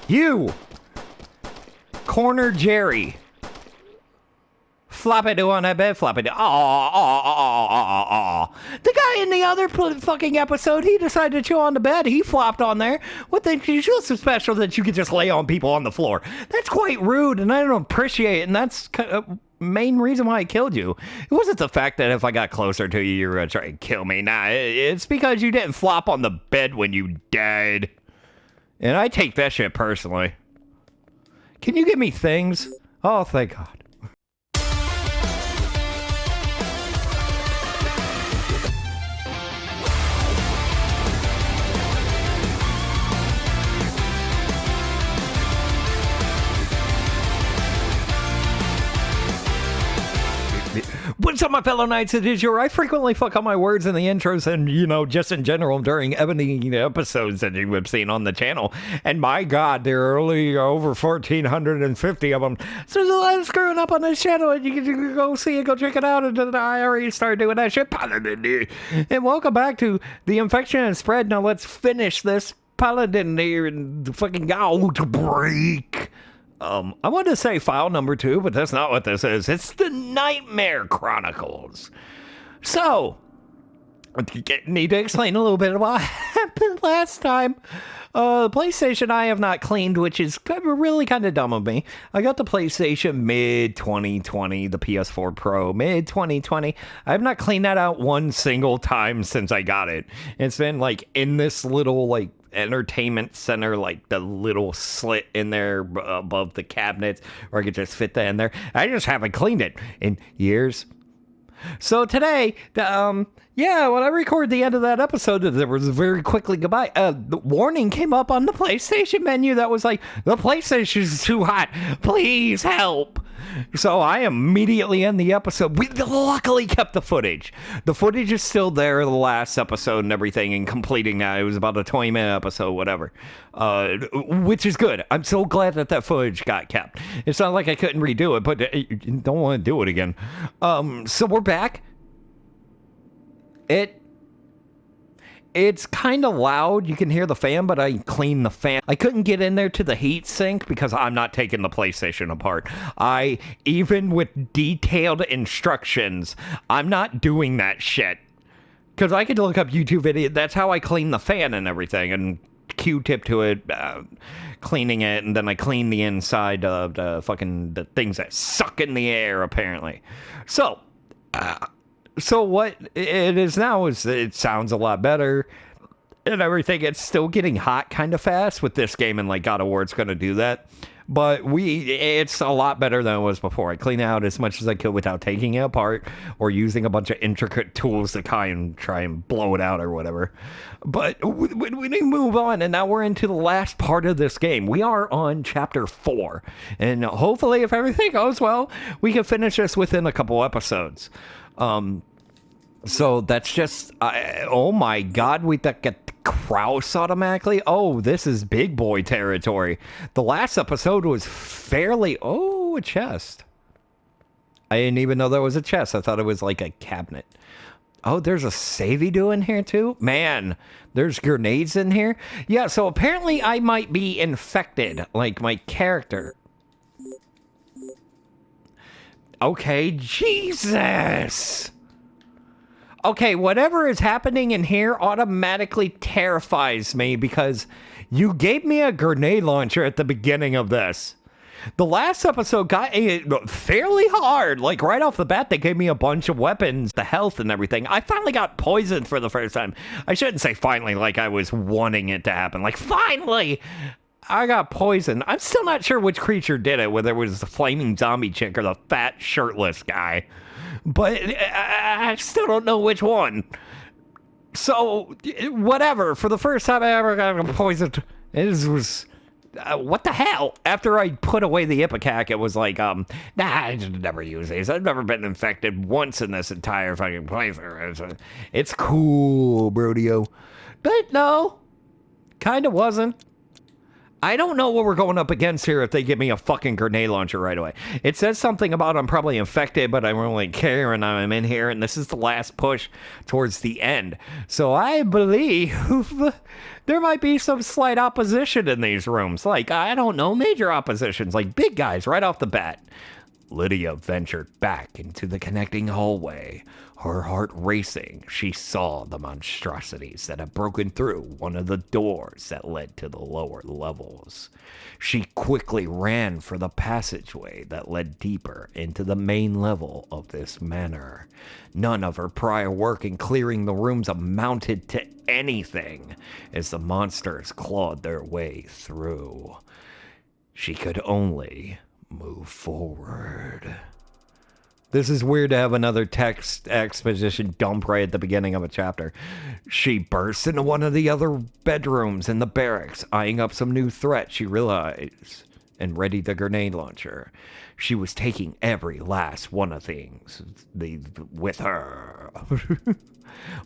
You! Corner Jerry. Floppy-doo on that bed, floppy-doo. Aw. The guy in the other fucking episode, he decided to chill on the bed. He flopped on there. What makes you so special that you could just lay on people on the floor? That's quite rude, and I don't appreciate it, and that's main reason why I killed you. It wasn't the fact that if I got closer to you, you were going to try and kill me. Nah, it's because you didn't flop on the bed when you died. And I take that shit personally. Can you give me things? Oh, thank God. What's up, my fellow knights? It is your... I frequently fuck up my words in the intros and, you know, just in general during Ebony episodes that you have seen on the channel. And my God, there are only over 1,450 of them. So there's a lot of screwing up on this channel, and you can go see it, go check it out. And I already started doing that shit. And welcome back to The Infection and Spread. Now let's finish this paladin here and fucking Outbreak. I wanted to say file number 2, but that's not what this is. It's the Nightmare Chronicles. So, I need to explain a little bit of what happened last time. The PlayStation I have not cleaned, which is really kind of dumb of me. I got the PlayStation mid-2020, the PS4 Pro mid-2020. I have not cleaned that out one single time since I got it. It's been like in this little like entertainment center, like the little slit in there above the cabinets where I could just fit that in there. I just haven't cleaned it in years. So today, when I recorded the end of that episode, there was very quickly goodbye. The warning came up on the PlayStation menu that was like, the PlayStation is too hot. Please help. So I immediately end the episode. We luckily kept the footage. The footage is still there, the last episode and everything, and completing that. It was about a 20-minute episode, whatever, which is good. I'm so glad that footage got kept. It's not like I couldn't redo it, but I don't want to do it again. So we're back. It's kind of loud. You can hear the fan, but I cleaned the fan. I couldn't get in there to the heat sink because I'm not taking the PlayStation apart. Even with detailed instructions, I'm not doing that shit. Because I could look up YouTube videos. That's how I clean the fan and everything. And Q-tip to it, cleaning it. And then I clean the inside of the things that suck in the air, apparently. So what it is now is it sounds a lot better and everything. It's still getting hot kind of fast with this game, and like God of War, it's going to do that. But it's a lot better than it was before. I clean out as much as I could without taking it apart or using a bunch of intricate tools to try and blow it out or whatever. But we move on, and now we're into the last part of this game. We are on chapter 4, and hopefully, if everything goes well, we can finish this within a couple episodes. So that's just, oh my God, we get the Kraus automatically. Oh, this is big boy territory. The last episode was fairly, a chest. I didn't even know there was a chest. I thought it was like a cabinet. Oh, there's a Savey-doo in here too? Man, there's grenades in here. Yeah, so apparently I might be infected, like my character. Okay, Jesus. Okay, whatever is happening in here automatically terrifies me because you gave me a grenade launcher at the beginning of this. The last episode got fairly hard. Like right off the bat, they gave me a bunch of weapons, the health and everything. I finally got poisoned for the first time. I shouldn't say finally like I was wanting it to happen. Like finally, I got poisoned. I'm still not sure which creature did it, whether it was the flaming zombie chick or the fat shirtless guy. But I still don't know which one. So, whatever. For the first time I ever got poisoned, it was... what the hell? After I put away the Ipecac, it was like, nah, I just never use these. I've never been infected once in this entire fucking playthrough. It's cool, Brodio. But no, kind of wasn't. I don't know what we're going up against here if they give me a fucking grenade launcher right away. It says something about I'm probably infected, but I don't really care, and I'm in here, and this is the last push towards the end. So I believe there might be some slight opposition in these rooms. Like, I don't know, major oppositions, like big guys right off the bat. Lydia ventured back into the connecting hallway. Her heart racing, she saw the monstrosities that had broken through one of the doors that led to the lower levels. She quickly ran for the passageway that led deeper into the main level of this manor. None of her prior work in clearing the rooms amounted to anything as the monsters clawed their way through. She could only move forward. This is weird to have another text exposition dump right at the beginning of a chapter. She burst into one of the other bedrooms in the barracks, eyeing up some new threat she realized, and readied the grenade launcher. She was taking every last one of things with her.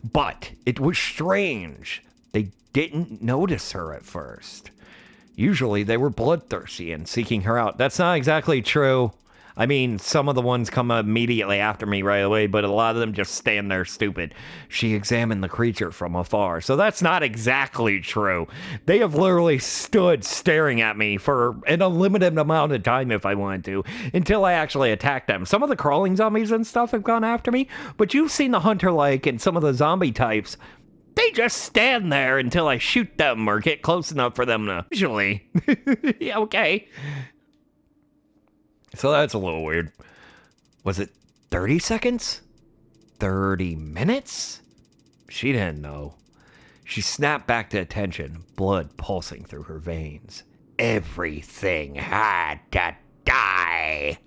But it was strange. They didn't notice her at first. Usually they were bloodthirsty and seeking her out. That's not exactly true. I mean, some of the ones come immediately after me right away, but a lot of them just stand there stupid. She examined the creature from afar, so that's not exactly true. They have literally stood staring at me for an unlimited amount of time if I wanted to, until I actually attacked them. Some of the crawling zombies and stuff have gone after me, but you've seen the hunter-like and some of the zombie types. They just stand there until I shoot them or get close enough for them to... Usually. Yeah, okay. So that's a little weird. Was it 30 seconds? 30 minutes? She didn't know. She snapped back to attention, blood pulsing through her veins. Everything had to die.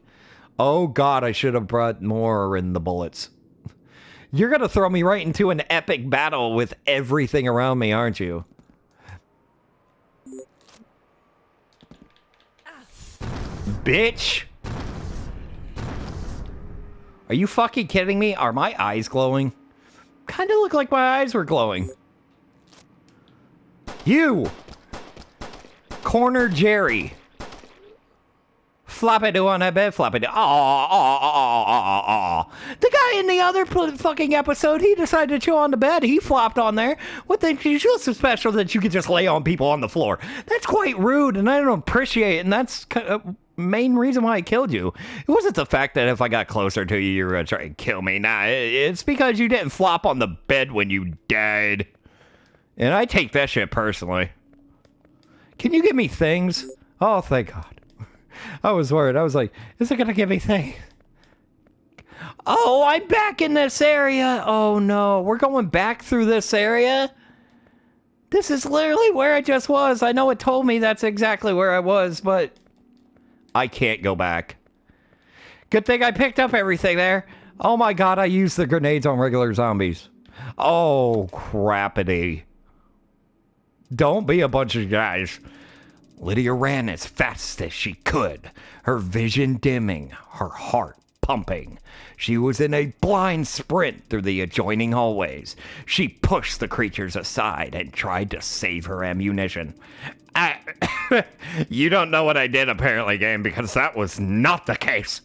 Oh God, I should have brought more in the bullets. You're gonna throw me right into an epic battle with everything around me, aren't you? Bitch! Are you fucking kidding me? Are my eyes glowing? Kinda look like my eyes were glowing. You! Corner Jerry. Floppydoo on that bed, Floppydoo. Aww. The guy in the other fucking episode, he decided to chill on the bed. He flopped on there. What the hell so special that you could just lay on people on the floor? That's quite rude, and I don't appreciate it, and that's main reason why I killed you. It wasn't the fact that if I got closer to you, you were going to try and kill me. Nah, it's because you didn't flop on the bed when you died. And I take that shit personally. Can you give me things? Oh, thank God. I was worried. I was like, is it going to give me things? Oh, I'm back in this area. Oh, no. We're going back through this area? This is literally where I just was. I know it told me that's exactly where I was, but I can't go back. Good thing I picked up everything there. Oh, my God. I used the grenades on regular zombies. Oh, crappity. Don't be a bunch of guys. Lydia ran as fast as she could, her vision dimming, her heart pumping. She was in a blind sprint through the adjoining hallways. She pushed the creatures aside and tried to save her ammunition. You don't know what I did apparently, game, because that was not the case.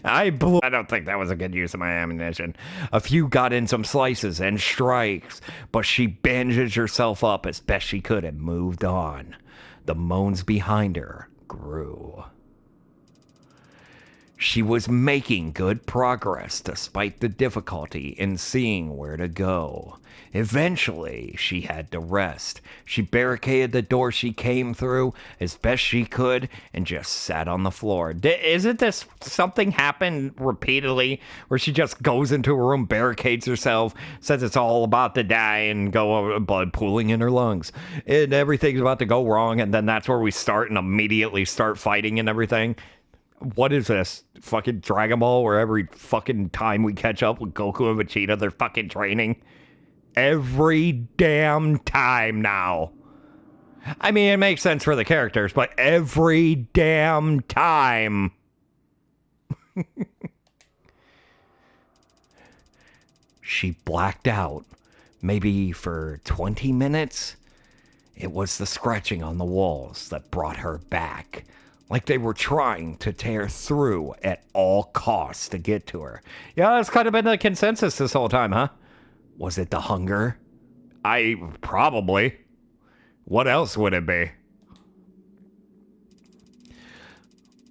I don't think that was a good use of my ammunition. A few got in some slices and strikes, but she bandaged herself up as best she could and moved on. The moans behind her grew. She was making good progress despite the difficulty in seeing where to go. Eventually, she had to rest. She barricaded the door she came through as best she could and just sat on the floor. Isn't this something happen repeatedly where she just goes into a room, barricades herself, says it's all about to die and go blood pooling in her lungs and everything's about to go wrong, and then that's where we start and immediately start fighting and everything? What is this? Fucking Dragon Ball where every fucking time we catch up with Goku and Vegeta, they're fucking training? Every damn time now. I mean, it makes sense for the characters, but every damn time. She blacked out, maybe for 20 minutes. It was the scratching on the walls that brought her back, like they were trying to tear through at all costs to get to her. Yeah, that's kind of been the consensus this whole time, huh? Was it the hunger? Probably. What else would it be?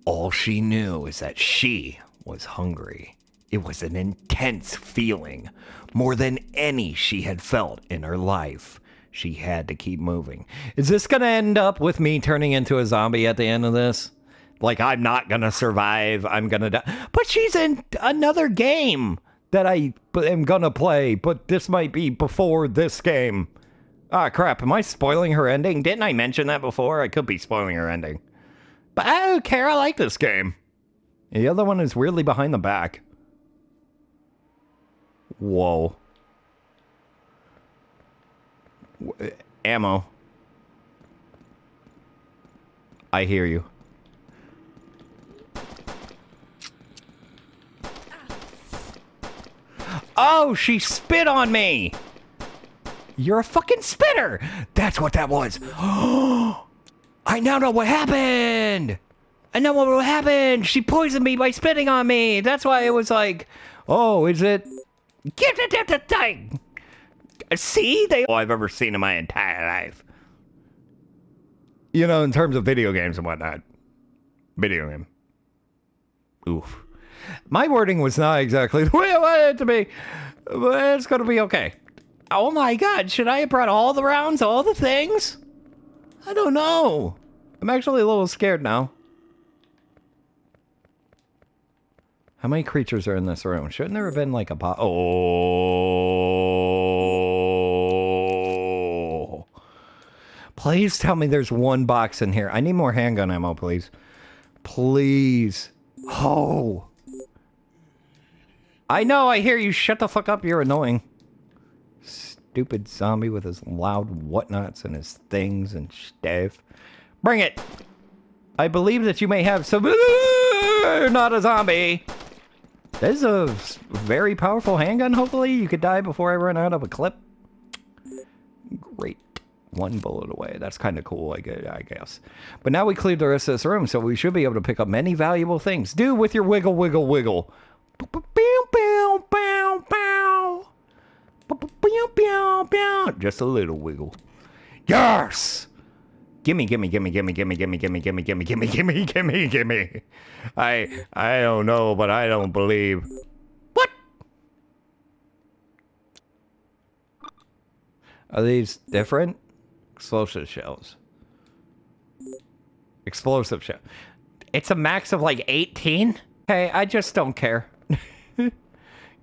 All she knew is that she was hungry. It was an intense feeling, more than any she had felt in her life. She had to keep moving. Is this going to end up with me turning into a zombie at the end of this? Like, I'm not going to survive. I'm going to die. But she's in another game that I am going to play. But this might be before this game. Ah, crap. Am I spoiling her ending? Didn't I mention that before? I could be spoiling her ending. But I don't care. I like this game. The other one is weirdly behind the back. Whoa. Ammo. I hear you. Oh, she spit on me! You're a fucking spitter! That's what that was. I now know what happened! I know what happened! She poisoned me by spitting on me! That's why it was like, oh, is it... Get the thing! See? All I've ever seen in my entire life. You know, in terms of video games and whatnot. Video game. Oof. My wording was not exactly the way I wanted it to be. But it's gonna be okay. Oh my god, should I have brought all the rounds, all the things? I don't know. I'm actually a little scared now. How many creatures are in this room? Shouldn't there have been like a Oh. Please tell me there's one box in here. I need more handgun ammo, please. Please. Oh. I know, I hear you. Shut the fuck up. You're annoying. Stupid zombie with his loud whatnots and his things and stuff. Bring it. I believe that you may have some... Not a zombie. This is a very powerful handgun, hopefully. You could die before I run out of a clip. Great. One bullet away. That's kind of cool, I guess. But now we cleared the rest of this room, so we should be able to pick up many valuable things. Do with your wiggle, wiggle, wiggle. Just a little wiggle. Yes! Gimme. I don't know, but I don't believe. What? Are these different? Explosive shells. Explosive shell. It's a max of like 18? Okay, I just don't care.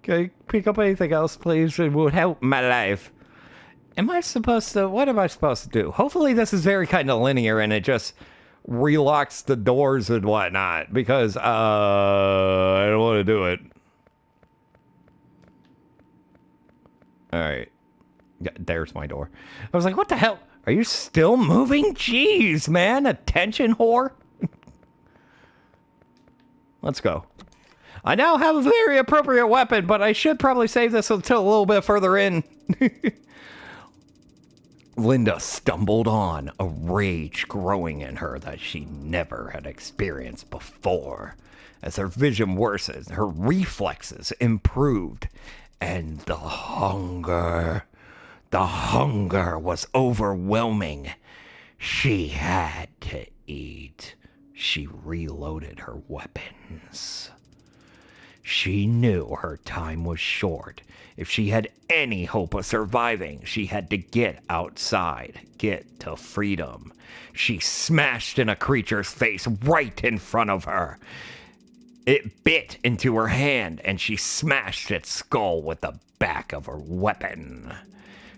Okay, pick up anything else, please. It would help my life. Am I supposed to... What am I supposed to do? Hopefully this is very kind of linear and it just relocks the doors and whatnot. Because, I don't want to do it. Alright. Yeah, there's my door. I was like, what the hell? Are you still moving? Jeez, man. Attention whore. Let's go. I now have a very appropriate weapon, but I should probably save this until a little bit further in. Linda stumbled on, a rage growing in her that she never had experienced before. As her vision worsened, her reflexes improved, and the hunger was overwhelming. She had to eat. She reloaded her weapons. She knew her time was short. If she had any hope of surviving, she had to get outside, get to freedom. She smashed in a creature's face right in front of her. It bit into her hand, and she smashed its skull with the back of her weapon.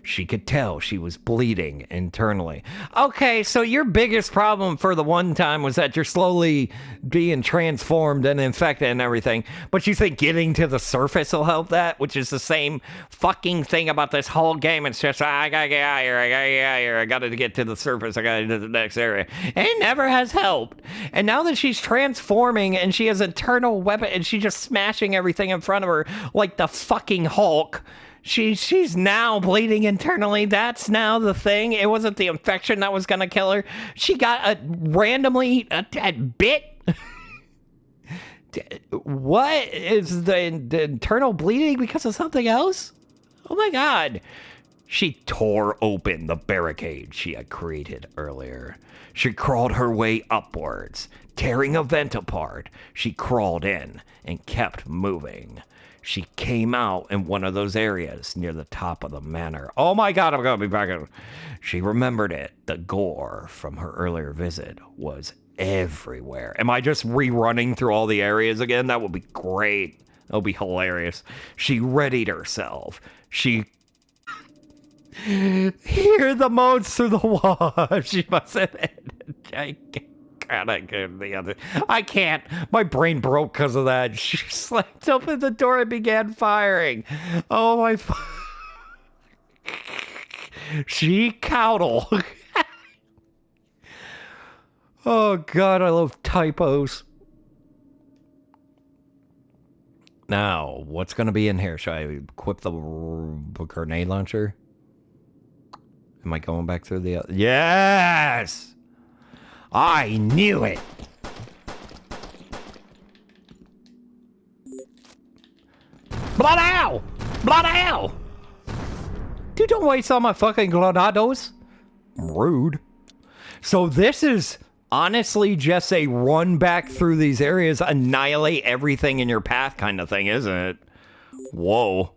She could tell she was bleeding internally. Okay, so your biggest problem for the one time was that you're slowly being transformed and infected and everything, but you think getting to the surface will help that, which is the same fucking thing about this whole game. It's just, I gotta get out here, I gotta get to the surface, I gotta get to the next area. It never has helped. And now that she's transforming and she has an eternal weapon and she's just smashing everything in front of her like the fucking Hulk, She's now bleeding internally. That's now the thing. It wasn't the infection that was gonna kill her. She got randomly bit. What is the internal bleeding because of something else? Oh my god. She tore open the barricade she had created earlier. She crawled her way upwards, tearing a vent apart. She crawled in and kept moving. She came out in one of those areas near the top of the manor. Oh my god, I'm gonna be back. She remembered it. The gore from her earlier visit was everywhere. Am I just rerunning through all the areas again? That would be great. That would be hilarious. She readied herself. She hear the moans through the wall. She must have. I can't. My brain broke because of that. She slammed open the door and began firing. Oh my. She coddle. Oh god, I love typos. Now, what's going to be in here? Should I equip the grenade launcher? Am I going back through the... Yes! I knew it! Blood owl! Blood owl! Dude, don't waste all my fucking glonados. Rude. So this is honestly just a run back through these areas, annihilate everything in your path kind of thing, isn't it? Whoa.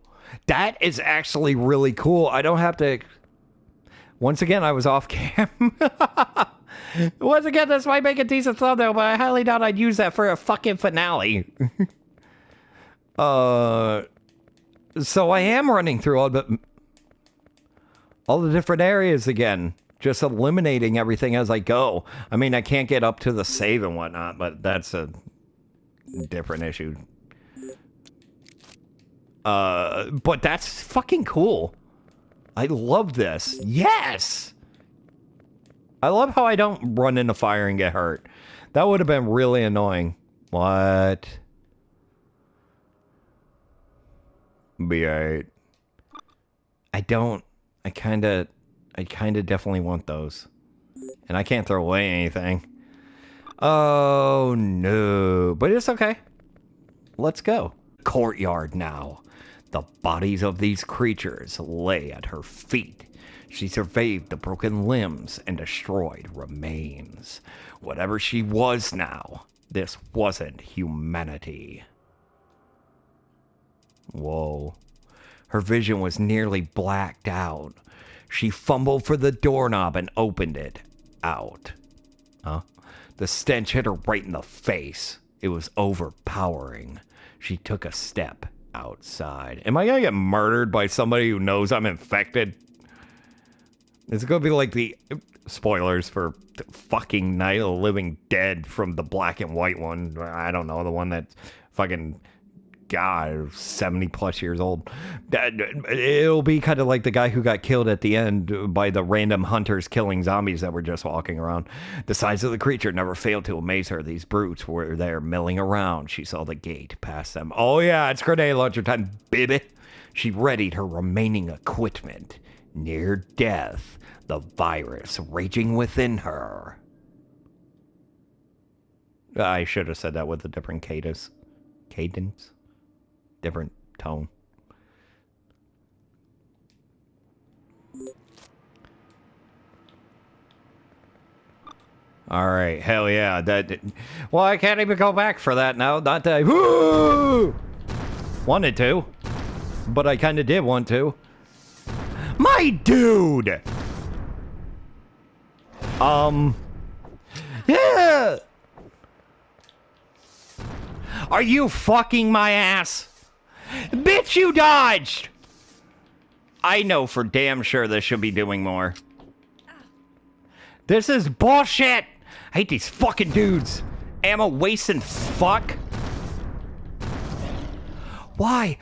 That is actually really cool. I don't have to... Once again, I was off cam. Once again, this might make a decent thumbnail, but I highly doubt I'd use that for a fucking finale. So I am running through all the different areas again. Just eliminating everything as I go. I mean, I can't get up to the save and whatnot, but that's a different issue. But that's fucking cool. I love this. Yes! I love how I don't run into fire and get hurt. That would have been really annoying. What? Be alright. I kinda definitely want those. And I can't throw away anything. Oh no. But it's okay. Let's go. Courtyard now. The bodies of these creatures lay at her feet. She surveyed the broken limbs and destroyed remains. Whatever she was now, this wasn't humanity. Whoa. Her vision was nearly blacked out. She fumbled for the doorknob and opened it. Out. Huh? The stench hit her right in the face. It was overpowering. She took a step outside. Am I gonna get murdered by somebody who knows I'm infected? Is it gonna be like the... Spoilers for fucking Night of the Living Dead from the black and white one. I don't know, the one that fucking... God, 70 plus years old. It'll be kind of like the guy who got killed at the end by the random hunters killing zombies that were just walking around. The size of the creature never failed to amaze her. These brutes were there milling around. She saw the gate past them. Oh yeah, it's grenade launcher time, baby. She readied her remaining equipment. Near death, the virus raging within her. I should have said that with a different cadence. Cadence? Different tone. All right, hell yeah. Well, I can't even go back for that now. Not that I wanted to, but I kind of did want to. My dude. Yeah. Are you fucking my ass? Bitch, you dodged! I know for damn sure this should be doing more. This is bullshit! I hate these fucking dudes. Ammo wasting fuck. Why?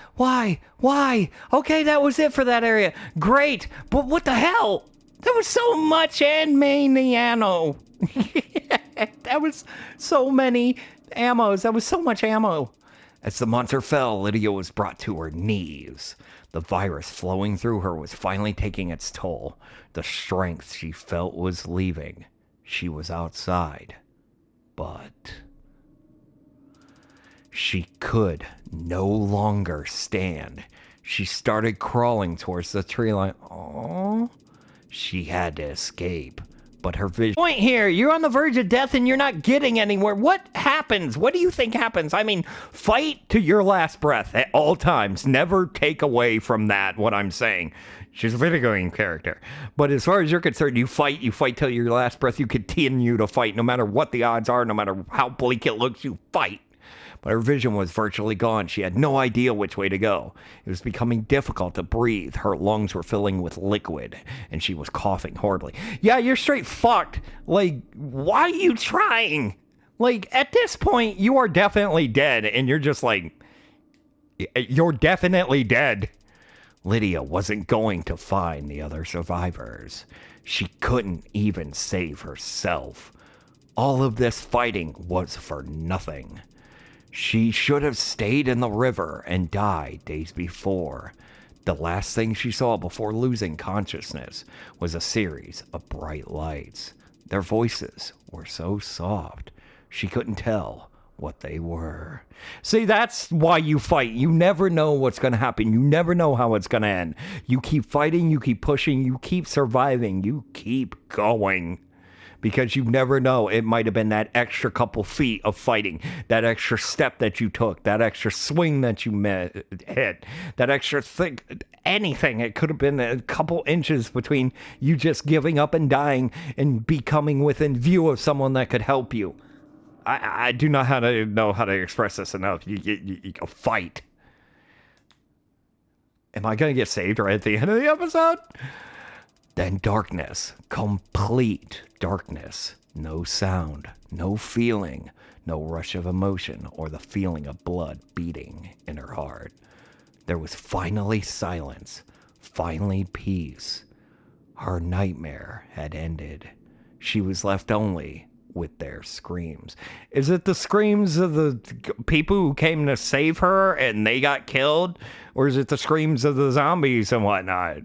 Okay, that was it for that area. Great, but what the hell? There was so much ammo. That was so many ammos. That was so much ammo. As the monster fell, Lydia was brought to her knees. The virus flowing through her was finally taking its toll. The strength she felt was leaving. She was outside. But she could no longer stand. She started crawling towards the tree line. Oh, she had to escape. But her vision... Point here, you're on the verge of death and you're not getting anywhere. What happens? What do you think happens? I mean, fight to your last breath at all times. Never take away from that what I'm saying. She's a video game character. But as far as you're concerned, you fight till your last breath. You continue to fight no matter what the odds are, no matter how bleak it looks, you fight. But her vision was virtually gone. She had no idea which way to go. It was becoming difficult to breathe. Her lungs were filling with liquid, and she was coughing horribly. Yeah, you're straight fucked. Like, why are you trying? Like, at this point, you are definitely dead, and you're just like, you're definitely dead. Lydia wasn't going to find the other survivors. She couldn't even save herself. All of this fighting was for nothing. She should have stayed in the river and died days before. The last thing she saw before losing consciousness was a series of bright lights. Their voices were so soft, she couldn't tell what they were. See, that's why you fight. You never know what's going to happen. You never know how it's going to end. You keep fighting, you keep pushing, you keep surviving, you keep going. Because you never know, it might have been that extra couple feet of fighting, that extra step that you took, that extra swing that you hit, that extra thing, anything. It could have been a couple inches between you just giving up and dying and becoming within view of someone that could help you. I do not know how to express this enough. You go fight. Am I going to get saved right at the end of the episode? Then darkness, complete darkness, no sound, no feeling, no rush of emotion or the feeling of blood beating in her heart. There was finally silence, finally peace. Her nightmare had ended. She was left only with their screams. Is it the screams of the people who came to save her and they got killed? Or is it the screams of the zombies and whatnot?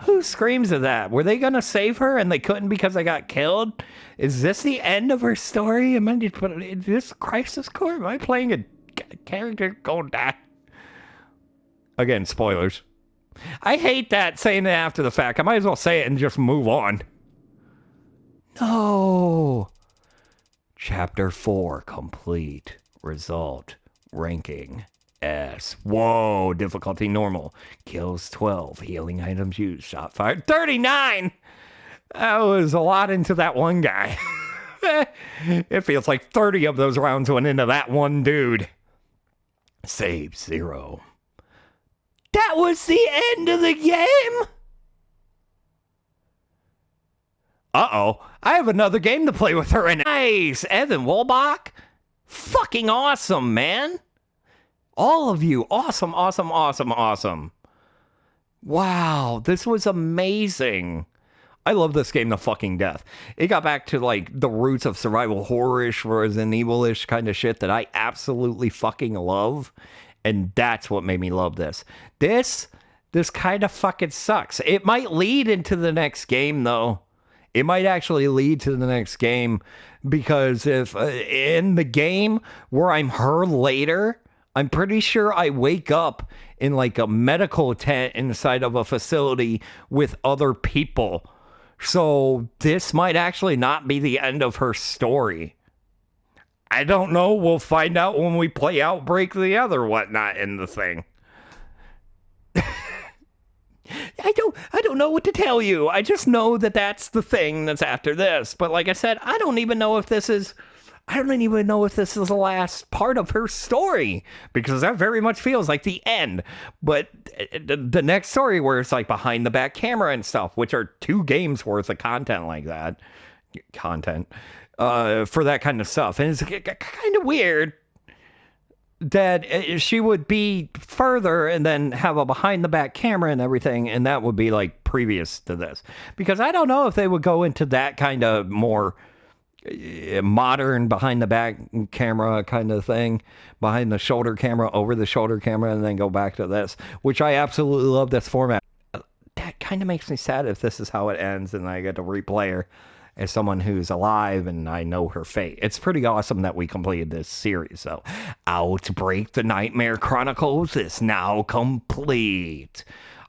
Who screams of that? Were they going to save her and they couldn't because they got killed? Is this the end of her story? Am I in this crisis core? Am I playing a character going to die? Again, spoilers. I hate that saying it after the fact. I might as well say it and just move on. No. Chapter 4 complete. Result. Ranking. S. Whoa, difficulty normal. Kills 12. Healing items used. Shot fired. 39! That was a lot into that one guy. It feels like 30 of those rounds went into that one dude. Save 0. That was the end of the game? Uh-oh. I have another game to play with her in. Nice! Evan Wolbach? Fucking awesome, man. All of you. Awesome, awesome, awesome, awesome. Wow, this was amazing. I love this game to fucking death. It got back to, like, the roots of survival horror-ish, Resident Evil-ish kind of shit that I absolutely fucking love. And that's what made me love this. This kind of fucking sucks. It might lead into the next game, though. It might actually lead to the next game. Because if in the game where I'm her later, I'm pretty sure I wake up in like a medical tent inside of a facility with other people. So this might actually not be the end of her story. I don't know. We'll find out when we play Outbreak the other whatnot in the thing. I don't know what to tell you. I just know that that's the thing that's after this. But like I said, I don't even know if this is the last part of her story, because that very much feels like the end. But the next story where it's like behind the back camera and stuff, which are 2 games worth of content like that, for that kind of stuff. And it's kind of weird that she would be further and then have a behind the back camera and everything. And that would be like previous to this, because I don't know if they would go into that kind of more modern behind the back camera kind of thing, behind the shoulder camera, over the shoulder camera, and then go back to this, which I absolutely love this format. That kind of makes me sad if this is how it ends and I get to replay her as someone who's alive and I know her fate. It's pretty awesome that we completed this series. So, Outbreak, the Nightmare Chronicles is now complete.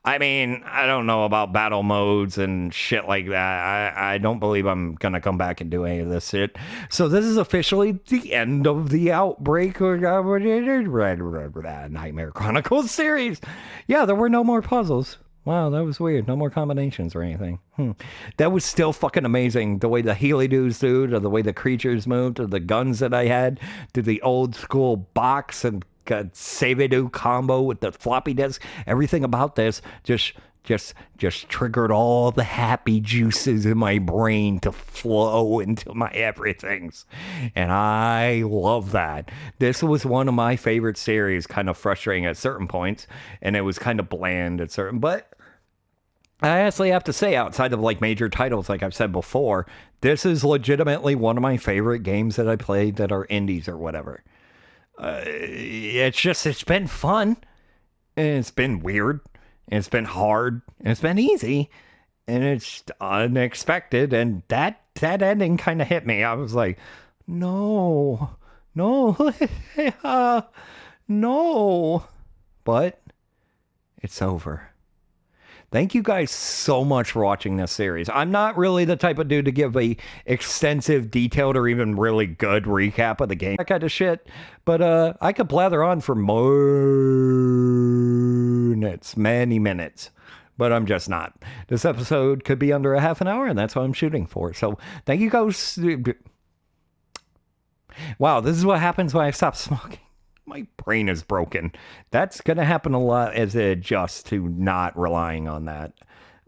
I mean, I don't know about battle modes and shit like that. I don't believe I'm going to come back and do any of this shit. So this is officially the end of the Outbreak Nightmare Chronicles series. Yeah, there were no more puzzles. Wow, that was weird. No more combinations or anything. That was still fucking amazing. The way the Healy-Doos do, to the way the creatures moved, to the guns that I had, to the old school box and save-a-do combo with the floppy disk. Everything about this just triggered all the happy juices in my brain to flow into my everythings. And I love that. This was one of my favorite series, kind of frustrating at certain points, and it was kind of bland at certain, but I honestly have to say, outside of like major titles, like I've said before, this is legitimately one of my favorite games that I played that are indies or whatever. It's been fun, and it's been weird, and it's been hard, and it's been easy, and it's unexpected, and that ending kind of hit me. I was like, no, no, but it's over. Thank you guys so much for watching this series. I'm not really the type of dude to give a extensive, detailed, or even really good recap of the game, that kind of shit. But I could blather on for many minutes. But I'm just not. This episode could be under a half an hour, and that's what I'm shooting for. So thank you guys. Wow, this is what happens when I stop smoking. My brain is broken. That's going to happen a lot as it adjusts to not relying on that.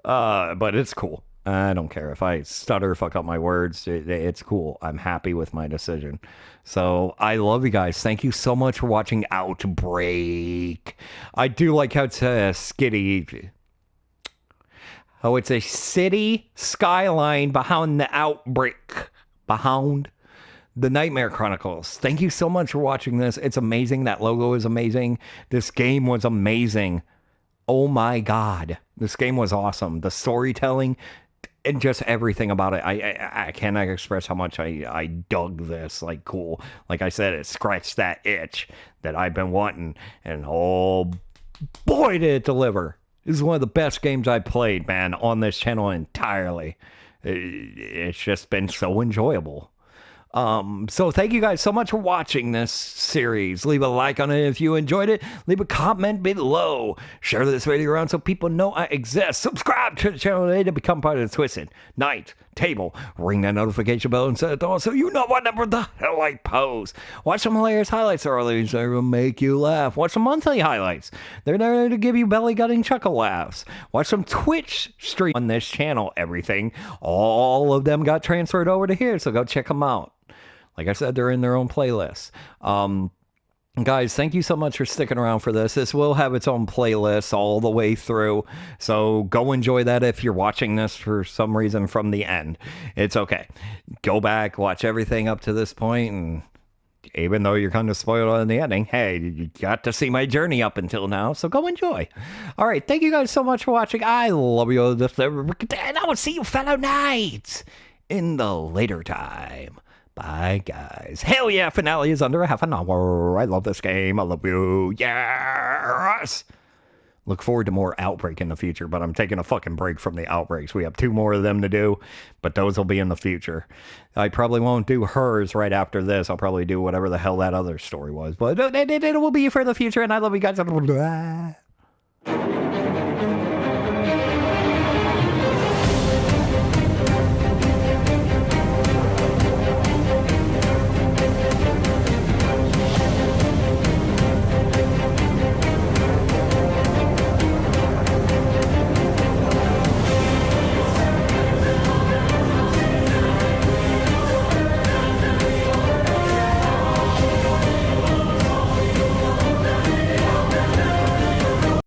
But it's cool. I don't care if I stutter, fuck up my words. It's cool. I'm happy with my decision. So I love you guys. Thank you so much for watching Outbreak. I do like how it's a skitty. Oh, it's a city skyline behind the Outbreak. Behind the Nightmare Chronicles. Thank you so much for watching this. It's amazing. That logo is amazing. This game was amazing. Oh my God. This game was awesome. The storytelling and just everything about it. I cannot express how much I dug this. Like, cool. Like I said, it scratched that itch that I've been wanting. And oh boy, did it deliver. This is one of the best games I've played, man, on this channel entirely. It's just been so enjoyable. So thank you guys so much for watching this series. Leave a like on it if you enjoyed it. Leave a comment below. Share this video around so people know I exist. Subscribe to the channel today to become part of the Twisted Night Table. Ring that notification bell and set it on so you know whatever the hell I post. Watch some hilarious highlights early. They will make you laugh. Watch some monthly highlights. They're there to give you belly-gutting chuckle laughs. Watch some Twitch stream on this channel. Everything. All of them got transferred over to here, so go check them out. Like I said, they're in their own playlists. Guys, thank you so much for sticking around for this. This will have its own playlist all the way through. So go enjoy that if you're watching this for some reason from the end. It's okay. Go back, watch everything up to this point, and even though you're kind of spoiled on the ending, hey, you got to see my journey up until now, so go enjoy. All right, thank you guys so much for watching. I love you, and I will see you fellow knights in the later time. Bye, guys. Hell yeah, finale is under a half an hour. I love this game. I love you. Yes! Look forward to more Outbreak in the future, but I'm taking a fucking break from the Outbreaks. We have 2 more of them to do, but those will be in the future. I probably won't do hers right after this. I'll probably do whatever the hell that other story was, but it will be for the future, and I love you guys.